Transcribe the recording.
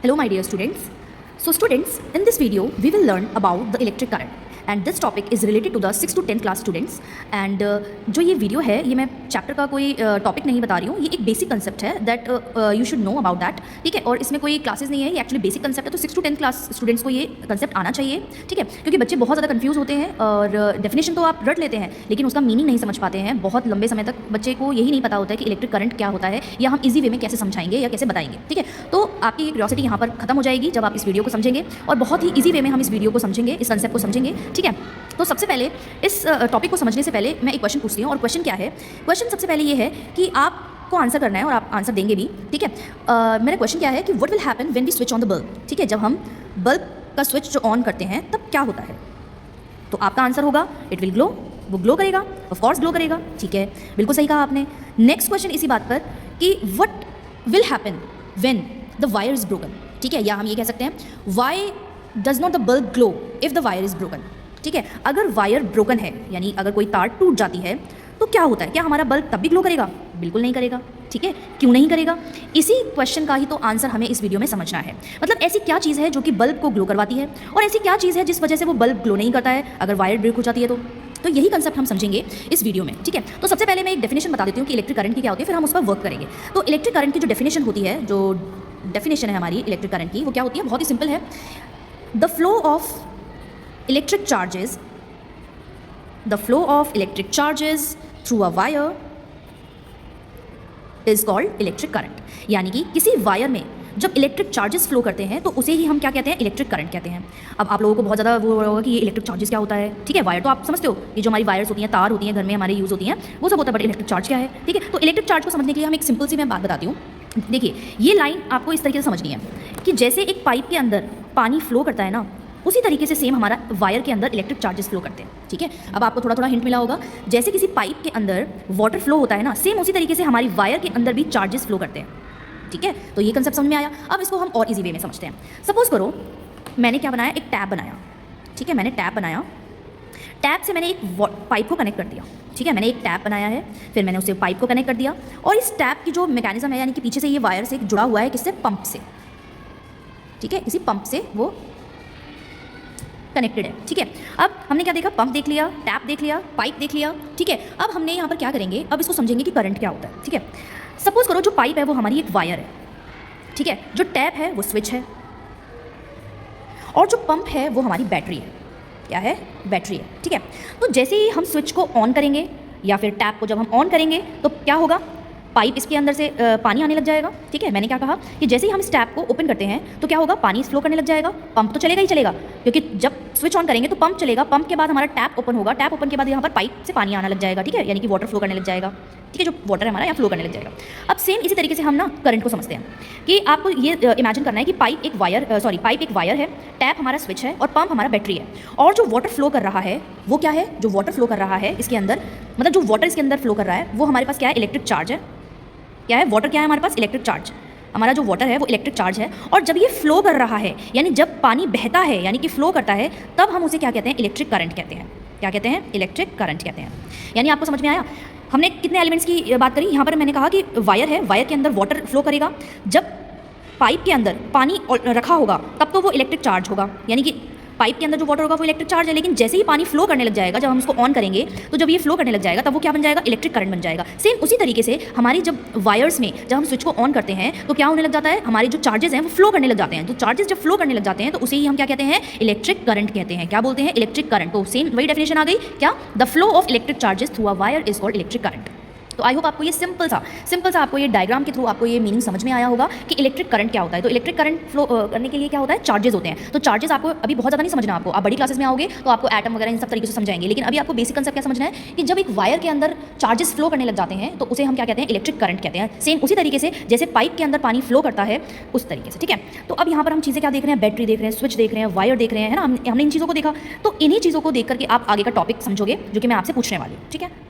Hello my dear students. So students, in this video we will learn about the electric current and this topic is related to the 6 to 10 class students and जो ये video है ये मैं chapter का कोई topic नहीं बता रही हूँ, ये एक बेसिक कंसेप्ट है that you should know about that, ठीक है। और इसमें कोई क्लासेस नहीं है, ये एक्चुअली बेसिक कंसेप्ट है, तो 6 to 10 क्लास स्टूडेंट्स को ये कंसेप्ट आना चाहिए, ठीक है। क्योंकि बच्चे बहुत ज़्यादा कंफ्यूज होते हैं और डेफिनेशन तो आप रट लेते हैं लेकिन उसका मीनिंग नहीं समझ पाते हैं। बहुत लंबे समय तक बच्चे को यही नहीं पता होता है कि इलेक्ट्रिक करंट क्या होता है या हम ईजी वे में कैसे समझाएंगे या कैसे बताएंगे, ठीक है। तो आपकी क्यूरियोसिटी यहाँ पर खत्म हो जाएगी जब आप इस वीडियो को समझेंगे और बहुत ही ईजी वे में हम इस वीडियो को समझेंगे, इस कंसेप्ट को समझेंगे, ठीक है। तो सबसे पहले इस टॉपिक को समझने से पहले मैं एक क्वेश्चन पूछती हूँ और क्वेश्चन क्या है, क्वेश्चन सबसे पहले ये है कि आपको आंसर करना है और आप आंसर देंगे भी, ठीक है। मेरा क्वेश्चन क्या है कि what will happen when we switch on the bulb, ठीक है। जब हम बल्ब का स्विच जो ऑन करते हैं तब क्या होता है, तो आपका आंसर होगा इट विल ग्लो, वो ग्लो करेगा, ऑफ कोर्स ग्लो करेगा, ठीक है, बिल्कुल सही कहा आपने। नेक्स्ट क्वेश्चन इसी बात पर कि what will happen when the wire is broken, ठीक है, या हम ये कह सकते हैं why does not the bulb glow if the wire is broken, ठीक है। अगर वायर ब्रोकन है यानी अगर कोई तार टूट जाती है तो क्या होता है, क्या हमारा बल्ब तब भी ग्लो करेगा? बिल्कुल नहीं करेगा, ठीक है। क्यों नहीं करेगा? इसी क्वेश्चन का ही तो आंसर हमें इस वीडियो में समझना है। मतलब ऐसी क्या चीज़ है जो कि बल्ब को ग्लो करवाती है और ऐसी क्या चीज़ है जिस वजह से वो बल्ब ग्लो नहीं करता है अगर वायर ब्रेक हो जाती है तो यही कंसेप्ट हम समझेंगे इस वीडियो में, ठीक है। तो सबसे पहले मैं एक डेफिनेशन बता देती हूँ कि इलेक्ट्रिक करंट की क्या होती है, फिर हम उस पर वर्क करेंगे। तो इलेक्ट्रिक करंट की जो डेफिनेशन होती है, जो डेफिनेशन है हमारी इलेक्ट्रिक करंट की, वो क्या होती है? बहुत ही सिंपल है। The flow of electric charges through a wire is called electric current. यानी कि किसी वायर में जब इलेक्ट्रिक चार्जेस फ्लो करते हैं तो उसे ही हम क्या कहते हैं? इलेक्ट्रिक करंट कहते हैं। अब आप लोगों को बहुत ज़्यादा वो होगा कि ये इलेक्ट्रिक चार्जेस क्या होता है, ठीक है। वायर तो आप समझते हो, ये जो हमारी वायर्स होती हैं, तार होती हैं, घर में हमारे यूज़ होती हैं, वो सब होता है, बट इलेक्ट्रिक चार्ज क्या है, ठीक है। तो इलेक्ट्रिक चार्ज को समझने के लिए हम एक सिंपल सी मैं बात बताती हूँ। देखिए, ये लाइन आपको इस तरीके से समझनी है कि जैसे एक पाइप के अंदर पानी फ्लो करता है ना, उसी तरीके से सेम हमारा वायर के अंदर इलेक्ट्रिक चार्जेस फ्लो करते हैं, ठीक है। अब आपको थोड़ा थोड़ा हिंट मिला होगा, जैसे किसी पाइप के अंदर वाटर फ्लो होता है ना, सेम उसी तरीके से हमारी वायर के अंदर भी चार्जेस फ्लो करते हैं, ठीक है। तो ये कंसेप्ट समझ में आया। अब इसको हम और इजी वे में समझते हैं। सपोज करो मैंने क्या बनाया, एक टैप बनाया, ठीक है। मैंने टैप बनाया, टैप से मैंने एक पाइप को कनेक्ट कर दिया, ठीक है। मैंने एक टैप बनाया है, फिर मैंने उसे पाइप को कनेक्ट कर दिया और इस टैप की जो मैकेनिज्म है यानी कि पीछे से ये वायर से जुड़ा हुआ है, किससे? पंप से, ठीक है। इसी पंप से वो कनेक्टेड है, ठीक है। अब हमने क्या देखा? पंप देख लिया, टैप देख लिया, पाइप देख लिया, ठीक है। अब हमने यहाँ पर क्या करेंगे, अब इसको समझेंगे कि करंट क्या होता है, ठीक है। सपोज करो जो पाइप है वो हमारी एक वायर है, ठीक है। जो टैप है वो स्विच है और जो पंप है वो हमारी बैटरी है। क्या है? बैटरी है, ठीक है। तो जैसे ही हम स्विच को ऑन करेंगे या फिर टैप को जब हम ऑन करेंगे तो क्या होगा? पाइप इसके अंदर से पानी आने लग जाएगा, ठीक है। मैंने क्या कहा कि जैसे ही हम इस टैप को ओपन करते हैं तो क्या होगा? पानी फ्लो करने लग जाएगा, पंप तो चलेगा ही चलेगा, क्योंकि जब स्विच ऑन करेंगे तो पंप चलेगा, पंप के बाद हमारा टैप ओपन होगा, टैप ओपन के बाद यहाँ पर पाइप से पानी आना लग जाएगा, ठीक है, यानी कि वाटर फ्लो करने लग जाएगा, ठीक है। जो वाटर है हमारा यहाँ फ्लो करने लग जाएगा। अब सेम इसी तरीके से हम ना करंट को समझते हैं कि आपको ये इमेजिन करना है कि पाइप एक वायर है, टैप हमारा स्विच है और पंप हमारा बैटरी है और जो वाटर फ्लो कर रहा है वो क्या है? जो वाटर फ्लो कर रहा है इसके अंदर, मतलब जो वाटर इसके अंदर फ्लो कर रहा है वो हमारे पास क्या है? इलेक्ट्रिक चार्ज है। क्या है? वाटर क्या है हमारे पास? Electric charge. हमारा जो वाटर है वो इलेक्ट्रिक चार्ज है और जब ये फ्लो कर रहा है यानी जब पानी बहता है यानी कि फ्लो करता है तब हम उसे क्या कहते हैं? इलेक्ट्रिक करंट कहते हैं। क्या कहते हैं? इलेक्ट्रिक करंट कहते हैं। यानी आपको समझ में आया? हमने कितने एलिमेंट्स की बात करी यहाँ पर? मैंने कहा कि वायर है, वायर के अंदर वाटर फ्लो करेगा, जब पाइप के अंदर पानी रखा होगा तब तो वो इलेक्ट्रिक चार्ज होगा, यानी कि पाइप के अंदर जो वाटर होगा वो इलेक्ट्रिक चार्ज है, लेकिन जैसे ही पानी फ्लो करने लग जाएगा, जब हम उसको ऑन करेंगे तो जब ये फ्लो करने लग जाएगा तब वो क्या बन जाएगा? इलेक्ट्रिक करंट बन जाएगा। सेम उसी तरीके से हमारी जब वायर्स में जब हम स्विच को ऑन करते हैं तो क्या होने लग जाता है? हमारे जो चार्जेस हैं वो फ्लो करने लग जाते हैं। तो चार्जेस जब फ्लो करने लग जाते हैं तो उसे ही हम क्या कहते हैं? इलेक्ट्रिक करंट कहते हैं। क्या बोलते हैं? Electric current. तो सेम वही डेफिनेशन आ गई, क्या? The flow of electric charges through a wire is called electric current. तो आई होप आपको ये सिंपल सा आपको ये डायग्राम के थ्रू आपको ये मीनिंग समझ में आया होगा कि इलेक्ट्रिक करंट क्या होता है। तो इलेक्ट्रिक करंट फ्लो करने के लिए क्या होता है? चार्जेस होते हैं। तो चार्जेस आपको अभी बहुत ज़्यादा नहीं समझना, आपको आप बड़ी क्लासेस में आओगे तो आपको एटम वगैरह इन सब तरीके से समझाएंगे, लेकिन अभी आपको बेसिक कंसेप्ट क्या समझना है कि जब एक वायर के अंदर चार्जेस फ्लो करने लग जाते हैं तो उसे हम क्या कहते हैं? इलेक्ट्रिक करंट कहते हैं। सेम उसी तरीके से जैसे पाइप के अंदर पानी फ्लो करता है उस तरीके से, ठीक है। तो अब यहाँ पर हम चीज़ें क्या देख रहे हैं? बैटरी देख रहे हैं, स्विच देख रहे हैं, वायर देख रहे हैं, है ना। हमने इन चीज़ों को देखा, तो इन्हीं चीज़ों को देख करके आप आगे का टॉपिक समझोगे जो कि मैं आपसे पूछने वाली हूँ, ठीक है।